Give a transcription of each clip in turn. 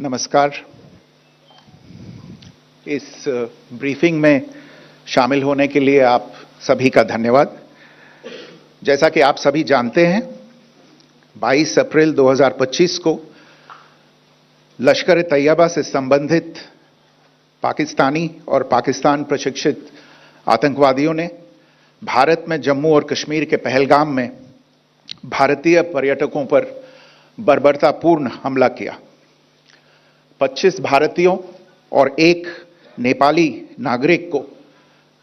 नमस्कार। इस ब्रीफिंग में शामिल होने के लिए आप सभी का धन्यवाद। जैसा कि आप सभी जानते हैं, 22 अप्रैल 2025 को लश्कर-ए-तैयबा से संबंधित पाकिस्तानी और पाकिस्तान प्रशिक्षित आतंकवादियों ने भारत में जम्मू और कश्मीर के पहलगाम में भारतीय पर्यटकों पर बर्बरतापूर्ण हमला किया। 25 भारतीयों और एक नेपाली नागरिक को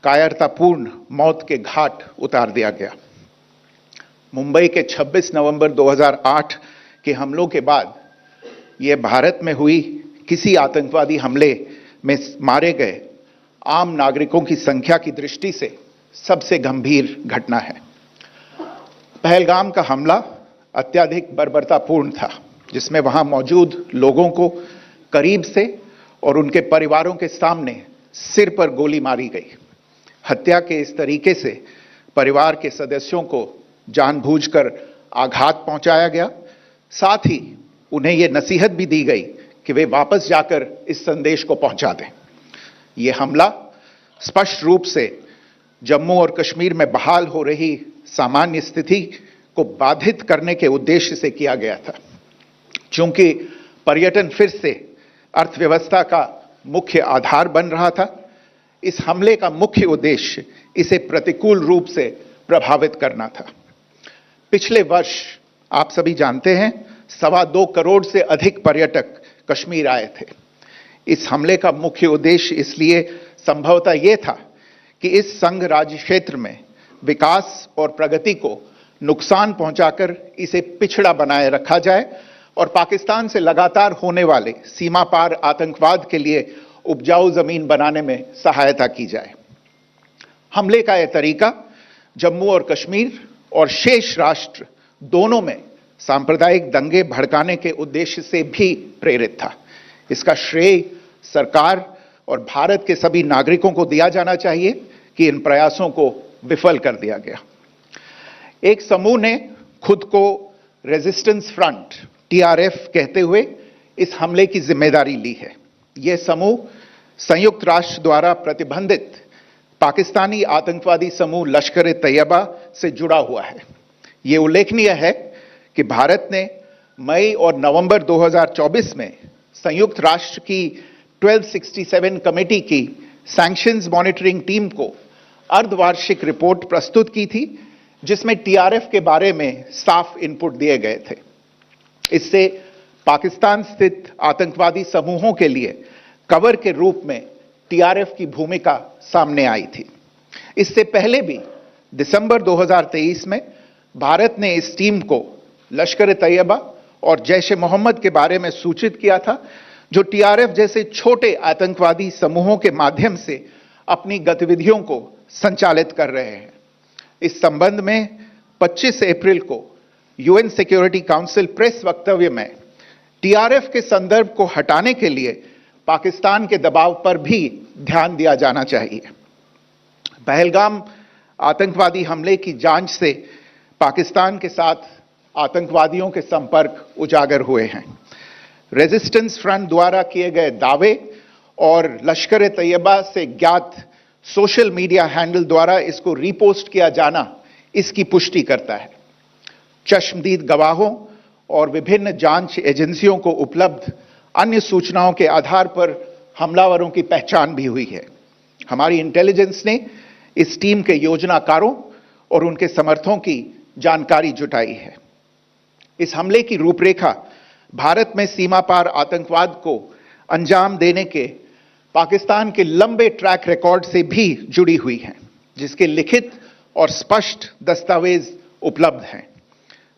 कायरतापूर्ण मौत के घाट उतार दिया गया। मुंबई के 26 नवंबर 2008 के हमलों के बाद यह भारत में हुई किसी आतंकवादी हमले में मारे गए आम नागरिकों की संख्या की दृष्टि से सबसे गंभीर घटना है। पहलगाम का हमला अत्यधिक बर्बरतापूर्ण था, जिसमें वहां मौजूद लोगों को करीब से और उनके परिवारों के सामने सिर पर गोली मारी गई। हत्या के इस तरीके से परिवार के सदस्यों को जानबूझकर आघात पहुंचाया गया। साथ ही उन्हें यह नसीहत भी दी गई कि वे वापस जाकर इस संदेश को पहुंचा दें। यह हमला स्पष्ट रूप से जम्मू और कश्मीर में बहाल हो रही सामान्य स्थिति को बाधित करने के उद्देश्य से किया गया था। चूंकि पर्यटन फिर से अर्थव्यवस्था का मुख्य आधार बन रहा था, इस हमले का मुख्य उद्देश्य इसे प्रतिकूल रूप से प्रभावित करना था। पिछले वर्ष आप सभी जानते हैं, 2.25 करोड़ से अधिक पर्यटक कश्मीर आए थे। इस हमले का मुख्य उद्देश्य इसलिए संभवतः यह था कि इस संघ राज्य क्षेत्र में विकास और प्रगति को नुकसान पहुंचाकर इसे पिछड़ा बनाए रखा जाए और पाकिस्तान से लगातार होने वाले सीमा पार आतंकवाद के लिए उपजाऊ जमीन बनाने में सहायता की जाए। हमले का यह तरीका जम्मू और कश्मीर और शेष राष्ट्र दोनों में सांप्रदायिक दंगे भड़काने के उद्देश्य से भी प्रेरित था। इसका श्रेय सरकार और भारत के सभी नागरिकों को दिया जाना चाहिए कि इन प्रयासों को विफल कर दिया गया। एक समूह ने खुद को रेजिस्टेंस फ्रंट TRF कहते हुए इस हमले की जिम्मेदारी ली है। यह समूह संयुक्त राष्ट्र द्वारा प्रतिबंधित पाकिस्तानी आतंकवादी समूह लश्कर-ए-तैयबा से जुड़ा हुआ है। यह उल्लेखनीय है कि भारत ने मई और नवंबर 2024 में संयुक्त राष्ट्र की 1267 कमेटी की सैंक्शंस मॉनिटरिंग टीम को अर्धवार्षिक रिपोर्ट प्रस्तुत की थी, जिसमें TRF के बारे में साफ इनपुट दिए गए थे। इससे पाकिस्तान स्थित आतंकवादी समूहों के लिए कवर के रूप में TRF की भूमिका सामने आई थी। इससे पहले भी दिसंबर 2023 में भारत ने इस टीम को लश्कर-ए-तैयबा और जैश-ए-मोहम्मद के बारे में सूचित किया था, जो TRF जैसे छोटे आतंकवादी समूहों के माध्यम से अपनी गतिविधियों को संचालित कर रहे हैं। इस संबंध में 25 अप्रैल को UN सिक्योरिटी काउंसिल प्रेस वक्तव्य में TRF के संदर्भ को हटाने के लिए पाकिस्तान के दबाव पर भी ध्यान दिया जाना चाहिए। पहलगाम आतंकवादी हमले की जांच से पाकिस्तान के साथ आतंकवादियों के संपर्क उजागर हुए हैं। रेजिस्टेंस फ्रंट द्वारा किए गए दावे और लश्कर-ए-तैयबा से ज्ञात सोशल मीडिया हैंडल द्वारा इसको रीपोस्ट किया जाना इसकी पुष्टि करता है। चश्मदीद गवाहों और विभिन्न जांच एजेंसियों को उपलब्ध अन्य सूचनाओं के आधार पर हमलावरों की पहचान भी हुई है। हमारी इंटेलिजेंस ने इस टीम के योजनाकारों और उनके समर्थकों की जानकारी जुटाई है। इस हमले की रूपरेखा भारत में सीमा पार आतंकवाद को अंजाम देने के पाकिस्तान के लंबे ट्रैक रिकॉर्ड से भी जुड़ी हुई है, जिसके लिखित और स्पष्ट दस्तावेज उपलब्ध हैं।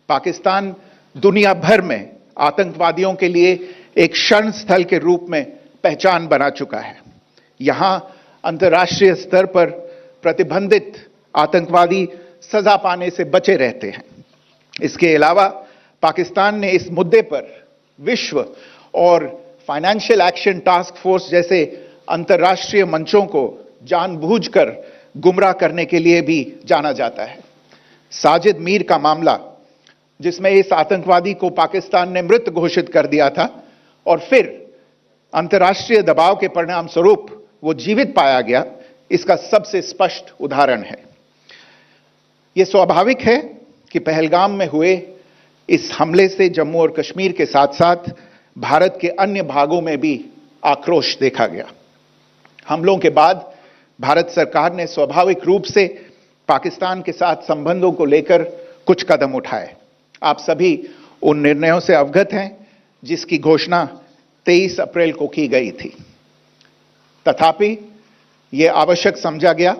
पाकिस्तान दुनिया भर में आतंकवादियों के लिए एक शरण स्थल के रूप में पहचान बना चुका है। यहां अंतर्राष्ट्रीय स्तर पर प्रतिबंधित आतंकवादी सजा पाने से बचे रहते हैं। इसके अलावा पाकिस्तान ने इस मुद्दे पर विश्व और फाइनेंशियल एक्शन टास्क फोर्स जैसे अंतर्राष्ट्रीय मंचों को जानबूझकर गुमराह करने के लिए भी जाना जाता है। साजिद मीर का मामला, जिसमें इस आतंकवादी को पाकिस्तान ने मृत घोषित कर दिया था और फिर अंतर्राष्ट्रीय दबाव के परिणाम स्वरूप वो जीवित पाया गया, इसका सबसे स्पष्ट उदाहरण है। यह स्वाभाविक है कि पहलगाम में हुए इस हमले से जम्मू और कश्मीर के साथ साथ भारत के अन्य भागों में भी आक्रोश देखा गया। हमलों के बाद भारत सरकार ने स्वाभाविक रूप से पाकिस्तान के साथ संबंधों को लेकर कुछ कदम उठाए। आप सभी उन निर्णयों से अवगत हैं जिसकी घोषणा 23 अप्रैल को की गई थी। तथापि यह आवश्यक समझा गया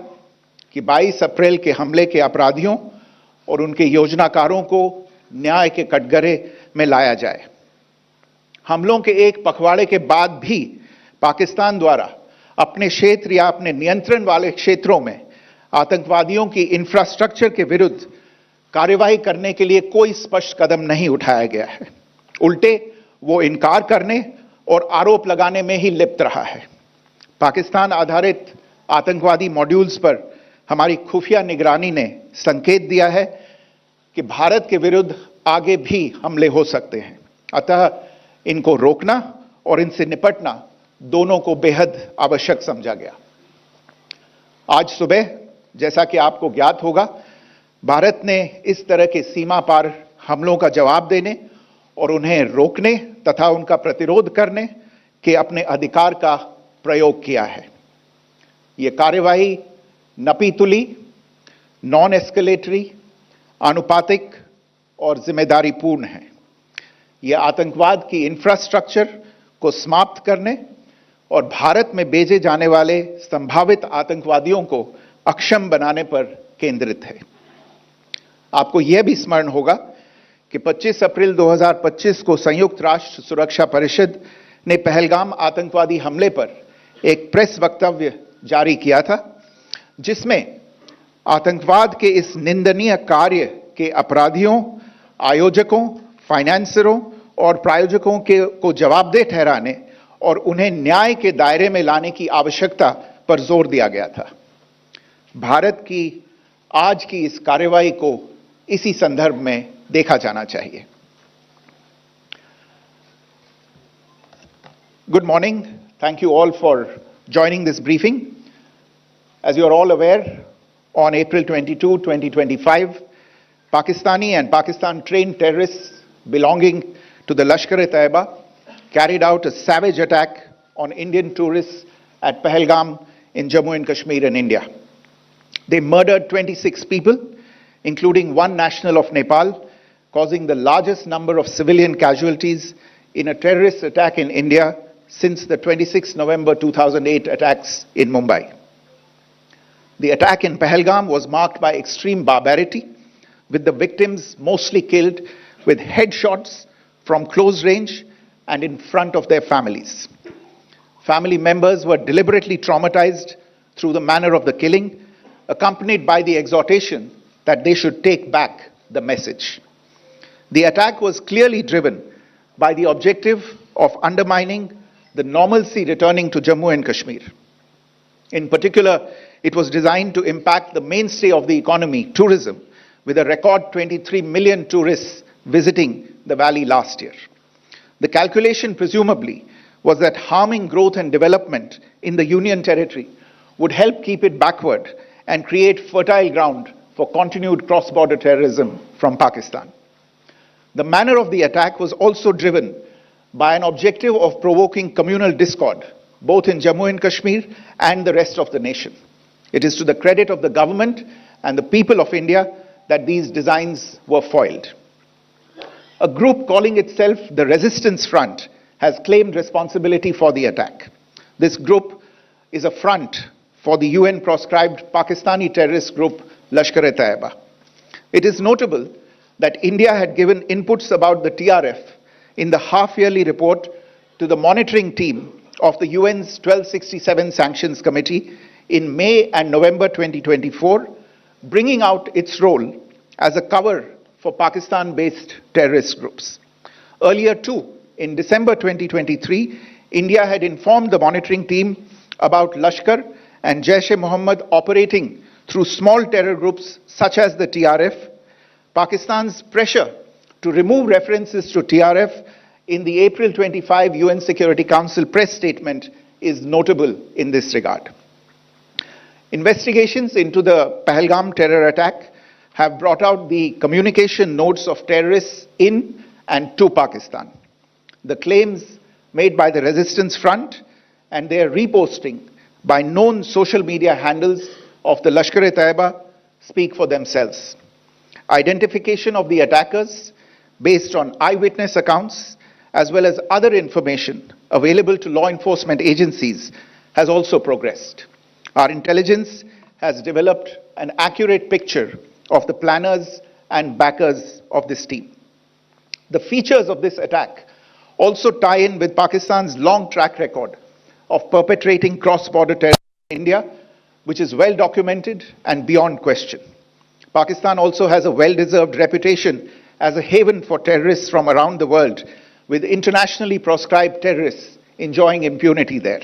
कि 22 अप्रैल के हमले के अपराधियों और उनके योजनाकारों को न्याय के कटघरे में लाया जाए। हमलों के एक पखवाड़े के बाद भी पाकिस्तान द्वारा अपने क्षेत्र या अपने नियंत्रण वाले क्षेत्रों में आतंकवादियों की इंफ्रास्ट्रक्चर के विरुद्ध कार्रवाई करने के लिए कोई स्पष्ट कदम नहीं उठाया गया है। उल्टे वो इनकार करने और आरोप लगाने में ही लिप्त रहा है। पाकिस्तान आधारित आतंकवादी मॉड्यूल्स पर हमारी खुफिया निगरानी ने संकेत दिया है कि भारत के विरुद्ध आगे भी हमले हो सकते हैं। अतः इनको रोकना और इनसे निपटना दोनों को बेहद आवश्यक समझा गया। आज सुबह, जैसा कि आपको ज्ञात होगा, भारत ने इस तरह के सीमा पार हमलों का जवाब देने और उन्हें रोकने तथा उनका प्रतिरोध करने के अपने अधिकार का प्रयोग किया है। यह कार्यवाही नपीतुली, नॉन एस्केलेटरी, आनुपातिक और जिम्मेदारीपूर्ण है। यह आतंकवाद की इंफ्रास्ट्रक्चर को समाप्त करने और भारत में भेजे जाने वाले संभावित आतंकवादियों को अक्षम बनाने पर केंद्रित है। आपको यह भी स्मरण होगा कि 25 अप्रैल 2025 को संयुक्त राष्ट्र सुरक्षा परिषद ने पहलगाम आतंकवादी हमले पर एक प्रेस वक्तव्य जारी किया था, जिसमें आतंकवाद के इस निंदनीय कार्य के अपराधियों, आयोजकों, फाइनेंसरों और प्रायोजकों को जवाबदेह ठहराने और उन्हें न्याय के दायरे में लाने की आवश्यकता पर जोर दिया गया था। भारत की आज की इस कार्रवाई को इसी संदर्भ में देखा जाना चाहिए। Good morning. Thank you all for joining this briefing. As you are all aware, on April 22, 2025, Pakistani and Pakistan-trained terrorists belonging to the Lashkar-e-Taiba carried out a savage attack on Indian tourists at Pahalgam in Jammu and Kashmir in India. They murdered 26 people, including one national of Nepal, causing the largest number of civilian casualties in a terrorist attack in India since the 26 November 2008 attacks in Mumbai. The attack in Pahalgam was marked by extreme barbarity, with the victims mostly killed with headshots from close range and in front of their families. Family members were deliberately traumatized through the manner of the killing, accompanied by the exhortation that they should take back the message. The attack was clearly driven by the objective of undermining the normalcy returning to Jammu and Kashmir. In particular, it was designed to impact the mainstay of the economy, tourism, with a record 23 million tourists visiting the valley last year. The calculation presumably was that harming growth and development in the Union territory would help keep it backward and create fertile ground for continued cross-border terrorism from Pakistan. The manner of the attack was also driven by an objective of provoking communal discord, both in Jammu and Kashmir and the rest of the nation. It is to the credit of the government and the people of India that these designs were foiled. A group calling itself the Resistance Front has claimed responsibility for the attack. This group is a front for the UN-proscribed Pakistani terrorist group Lashkar-e-Taiba. It is notable that India had given inputs about the TRF in the half-yearly report to the monitoring team of the UN's 1267 Sanctions Committee in May and November 2024, bringing out its role as a cover for Pakistan-based terrorist groups. Earlier too, in December 2023, India had informed the monitoring team about Lashkar and Jaish-e-Mohammed operating through small terror groups such as the TRF. Pakistan's pressure to remove references to TRF in the April 25 UN Security Council press statement is notable in this regard. Investigations into the Pahalgam terror attack have brought out the communication notes of terrorists in and to Pakistan. The claims made by the Resistance Front and their reposting by known social media handles of the Lashkar-e-Taiba speak for themselves. Identification of the attackers based on eyewitness accounts as well as other information available to law enforcement agencies has also progressed. Our intelligence has developed an accurate picture of the planners and backers of this team. The features of this attack also tie in with Pakistan's long track record of perpetrating cross-border terror in India, which is well documented and beyond question. Pakistan also has a well-deserved reputation as a haven for terrorists from around the world, with internationally proscribed terrorists enjoying impunity there.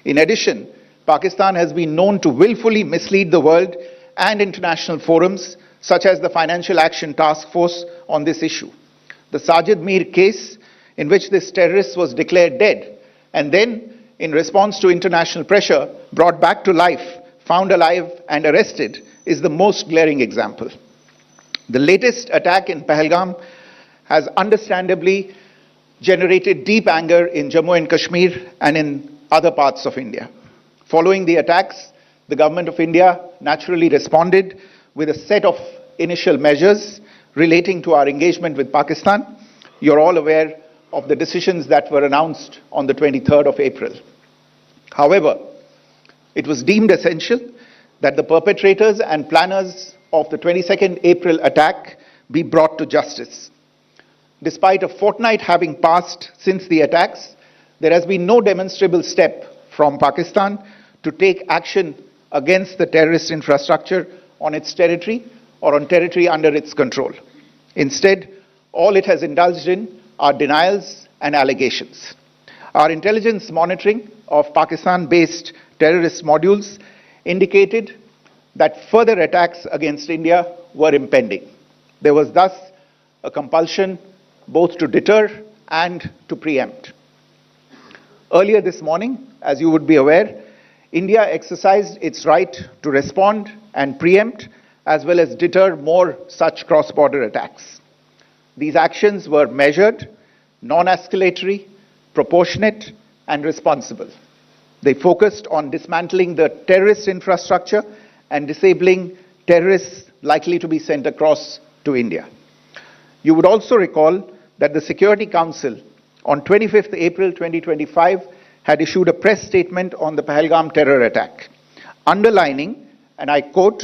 In addition, Pakistan has been known to willfully mislead the world and international forums, such as the Financial Action Task Force, on this issue. The Sajid Mir case, in which this terrorist was declared dead and then, in response to international pressure, brought back to life, found alive and arrested, is the most glaring example. The latest attack in Pahalgam has understandably generated deep anger in Jammu and Kashmir and in other parts of India. Following the attacks, the government of India naturally responded with a set of initial measures relating to our engagement with Pakistan. You're all aware of the decisions that were announced on the 23rd of April. However, it was deemed essential that the perpetrators and planners of the 22nd April attack be brought to justice. Despite a fortnight having passed since the attacks, there has been no demonstrable step from Pakistan to take action against the terrorist infrastructure on its territory or on territory under its control. Instead, all it has indulged in are denials and allegations. Our intelligence monitoring of Pakistan-based terrorist modules indicated that further attacks against India were impending. There was thus a compulsion both to deter and to preempt. Earlier this morning, as you would be aware, India exercised its right to respond and preempt as well as deter more such cross-border attacks. These actions were measured, non-escalatory, proportionate, and responsible. They focused on dismantling the terrorist infrastructure and disabling terrorists likely to be sent across to India. You would also recall that the Security Council on 25th April 2025 had issued a press statement on the Pahalgam terror attack, underlining, and I quote,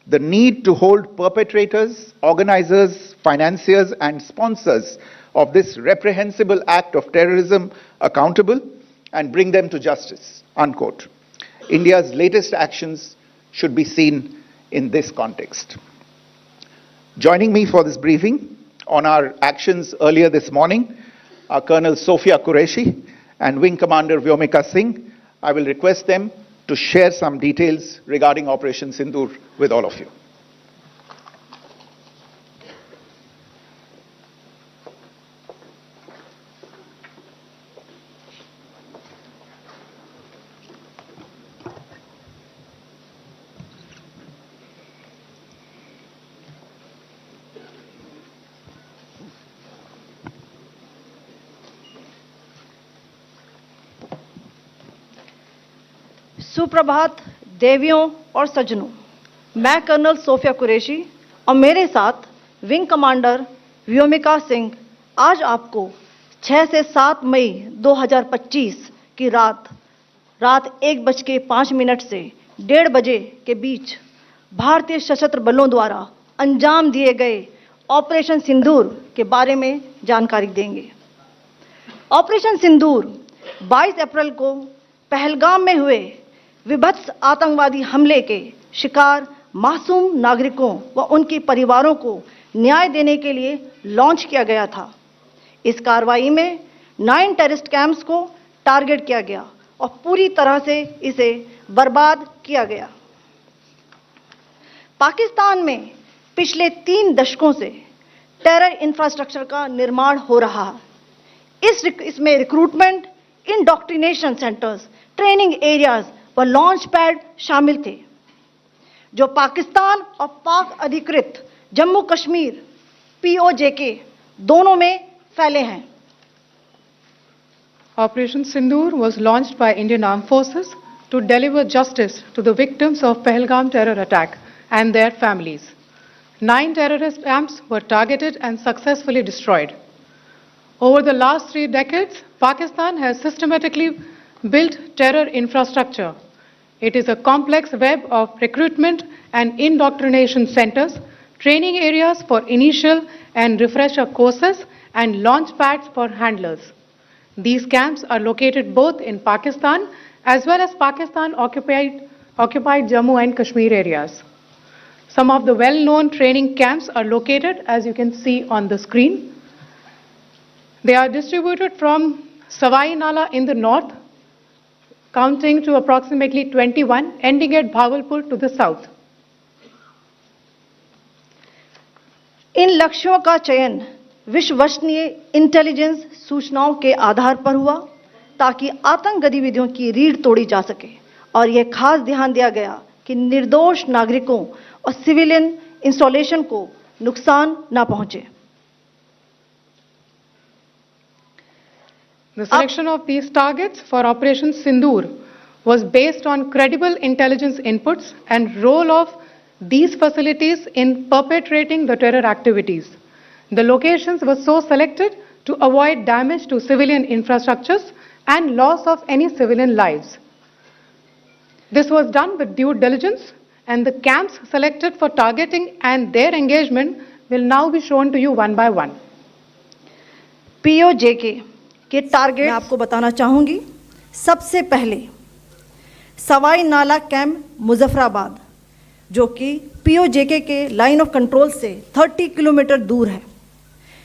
the need to hold perpetrators, organizers, financiers, and sponsors of this reprehensible act of terrorism accountable and bring them to justice, unquote. India's latest actions should be seen in this context. Joining me for this briefing on our actions earlier this morning are Colonel Sophia Qureshi and Wing Commander Vyomika Singh. I will request them to share some details regarding Operation Sindoor with all of you. सुप्रभात देवियों और सज्जनों, मैं colonel Sophia Qureshi और मेरे साथ wing commander Vyomika Singh आज आपको 6 से 7 मई 2025 की रात 1:05 से 1:30 बजे के बीच भारतीय सशस्त्र बलों द्वारा अंजाम दिए गए ऑपरेशन सिंदूर के बारे में जानकारी देंगे। ऑपरेशन सिंदूर 22 अप्रैल को पहलगाम में हुए विभत्स आतंकवादी हमले के शिकार मासूम नागरिकों व उनके परिवारों को न्याय देने के लिए लॉन्च किया गया था। इस कार्रवाई में 9 टेररिस्ट कैंप्स को टारगेट किया गया और पूरी तरह से इसे बर्बाद किया गया। पाकिस्तान में पिछले 3 दशकों से टेरर इंफ्रास्ट्रक्चर का निर्माण हो रहा है। इसमें recruitment, indoctrination centres, training areas व लॉन्च पैड शामिल थे, जो पाकिस्तान और पाक अधिकृत जम्मू कश्मीर POJK दोनों में फैले हैं। Operation Sindoor was launched by Indian Armed Forces to deliver justice to the victims of Pahalgam terror attack and their families. 9 terrorist camps were targeted and successfully destroyed. Over the last 3 decades, Pakistan has systematically built terror infrastructure. It is a complex web of recruitment and indoctrination centers, training areas for initial and refresher courses, and launch pads for handlers. These camps are located both in Pakistan as well as Pakistan-occupied Jammu and Kashmir areas. Some of the well-known training camps are located, as you can see on the screen. They are distributed from Savai Nala in the north, counting to approximately 21, ending at Bhagalpur to the south. इन लक्ष्यों का चयन विश्वसनीय intelligence सूचनाओं के आधार पर हुआ ताकि आतंक गतिविधियों की रीढ़ तोड़ी जा सके, और यह खास ध्यान दिया गया कि निर्दोष नागरिकों और सिविलियन इंस्टॉलेशन को नुकसान न पहुंचे। The selection of these targets for Operation Sindoor was based on credible intelligence inputs and role of these facilities in perpetrating the terror activities. The locations were so selected to avoid damage to civilian infrastructures and loss of any civilian lives. This was done with due diligence, and the camps selected for targeting and their engagement will now be shown to you one by one. POJK के target मैं आपको बताना चाहूंगी। सबसे पहले सवाई नाला camp Muzaffarabad, जो कि POJK के लाइन ऑफ कंट्रोल से 30 किलोमीटर दूर है।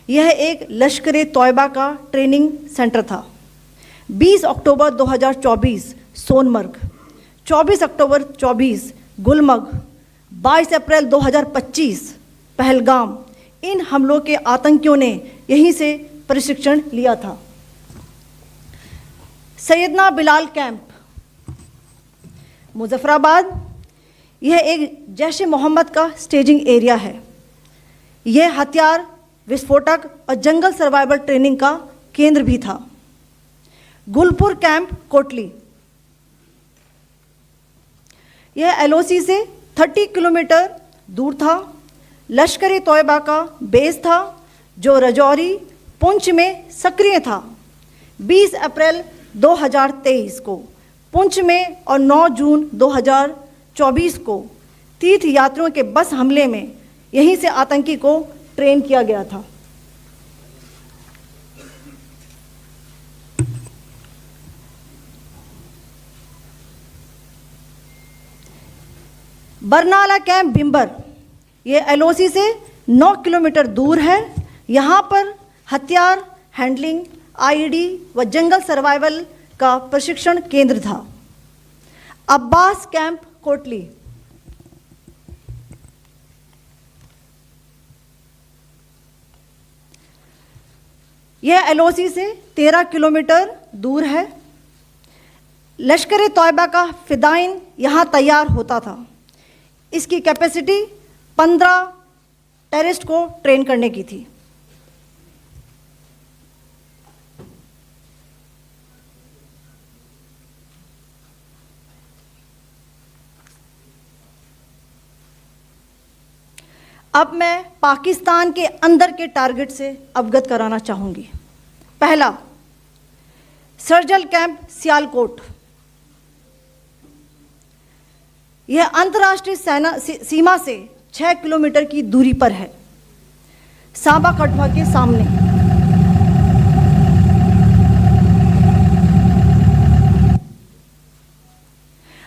यह एक लश्कर-ए-तौयबा का ट्रेनिंग सेंटर था। 20 अक्टूबर 2024 सोनमर्ग, 24 अक्टूबर 24 गुलमर्ग, 22 अप्रैल 2025 पहलगाम, इन हमलों के आतंकियों ने यहीं से प्रशिक्षण लिया था। सैयदना बिलाल कैंप मुजफ्फराबाद, यह एक जैश ए मोहम्मद का स्टेजिंग एरिया है। यह हथियार, विस्फोटक और जंगल सर्वाइवल ट्रेनिंग का केंद्र भी था। गुलपुर कैंप कोटली, यह LOC से 30 किलोमीटर दूर था। लश्कर-ए-तौयबा का बेस था, जो रजौरी, पुंछ में सक्रिय था। 20 अप्रैल 2023 को पुंछ में और 9 जून 2024 को तीर्थ यात्रियों के बस हमले में यहीं से आतंकी को ट्रेन किया गया था। बरनाला कैंप बिम्बर, ये LOC से 9 किलोमीटर दूर है। यहाँ पर हथियार, हैंडलिंग, IED व जंगल सर्वाइवल का प्रशिक्षण केंद्र था। अब्बास कैंप कोटली, यह LOC से 13 किलोमीटर दूर है। लश्कर-ए-तौयबा का फिदाइन यहाँ तैयार होता था। इसकी कैपेसिटी 15 टेररिस्ट को ट्रेन करने की थी। अब मैं पाकिस्तान के अंदर के टारगेट से अवगत कराना चाहूँगी। पहला, सर्जल कैंप सियालकोट, यह अंतर्राष्ट्रीय सीमा से 6 किलोमीटर की दूरी पर है, सांबा कठुआ के सामने।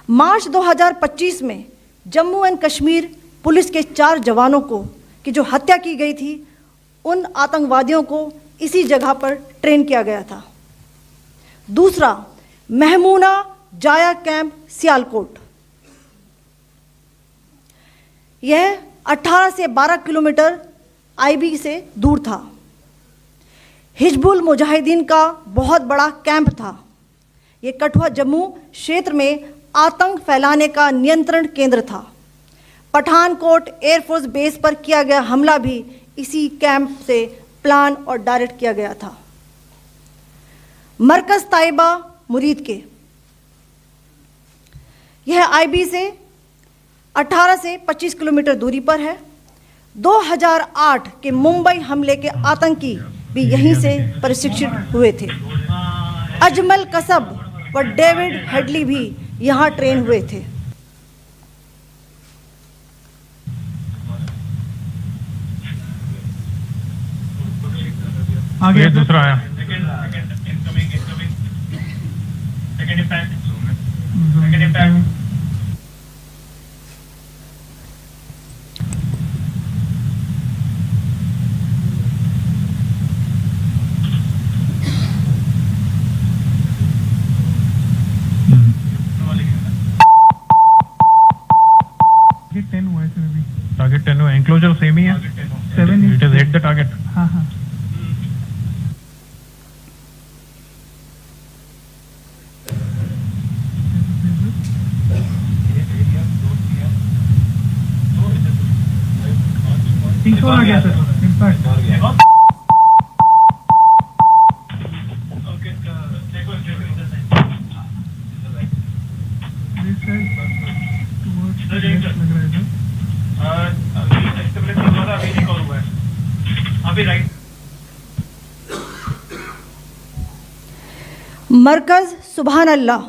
मार्च 2025 में जम्मू एंड कश्मीर पुलिस के 4 जवानों की जो हत्या की गई थी, उन आतंकवादियों को इसी जगह पर ट्रेन किया गया था। दूसरा, महमूना जाया कैंप सियालकोट, यह 18 से 12 किलोमीटर आईबी से दूर था। हिजबुल मुजाहिदीन का बहुत बड़ा कैंप था। यह कठुआ जम्मू क्षेत्र में आतंक फैलाने का नियंत्रण केंद्र था। पठानकोट एयरफोर्स बेस पर किया गया हमला भी इसी कैंप से प्लान और डायरेक्ट किया गया था। मरकज ताइबा मुरीद के, यह आईबी से 18 से 25 किलोमीटर दूरी पर है। 2008 के मुंबई हमले के आतंकी भी यहीं से प्रशिक्षित हुए थे। अजमल कसब व डेविड हेडली भी यहां ट्रेन हुए थे। आगे दूसरा आया। टारगेट 10 हुआ, एंक्लोजर सेम ही है। 7 it is hit the target. हाँ हाँ। तीसरा आ गया सर, इम्पैक्ट मरकज सुभान अल्लाह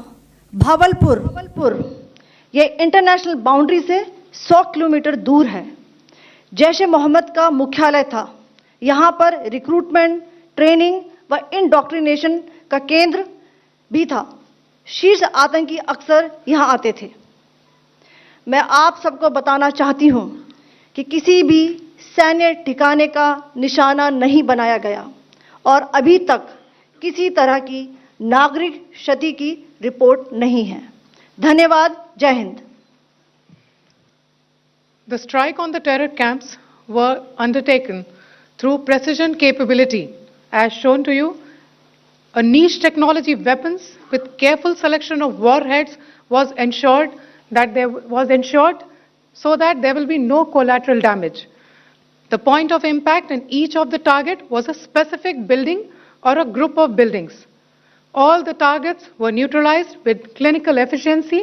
भावलपुर, ये इंटरनेशनल बाउंड्री से 100 किलोमीटर दूर है। जैश ए मोहम्मद का मुख्यालय था। यहाँ पर रिक्रूटमेंट, ट्रेनिंग व इंडॉक्ट्रिनेशन का केंद्र भी था। शीर्ष आतंकी अक्सर यहाँ आते थे। मैं आप सबको बताना चाहती हूँ कि किसी भी सैन्य ठिकाने का निशाना नहीं बनाया गया और अभी तक किसी तरह की नागरिक क्षति की रिपोर्ट नहीं है। धन्यवाद। जय Hind. The strike on the terror camps were undertaken through precision capability, as shown to you. A niche technology weapons with careful selection of warheads was ensured so that there will be no collateral damage. The point of impact in each of the target was a specific building or a group of buildings. All the targets were neutralized with clinical efficiency,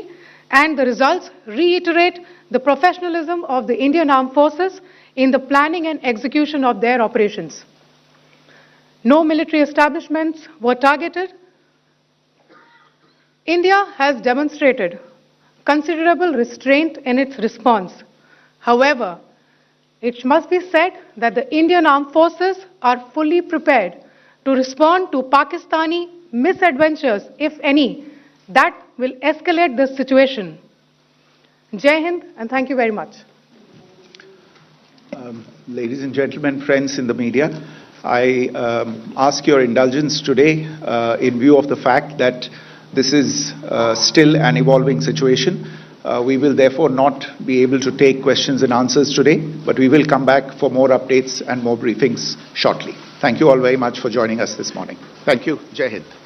and the results reiterate the professionalism of the Indian Armed Forces in the planning and execution of their operations. No military establishments were targeted. India has demonstrated considerable restraint in its response. However, it must be said that the Indian Armed Forces are fully prepared to respond to Pakistani misadventures, if any, that will escalate this situation. Jai Hind, and thank you very much. Ladies and gentlemen, friends in the media, I ask your indulgence today in view of the fact that this is still an evolving situation. We will therefore not be able to take questions and answers today, but we will come back for more updates and more briefings shortly. Thank you all very much for joining us this morning. Thank you. Jai Hind.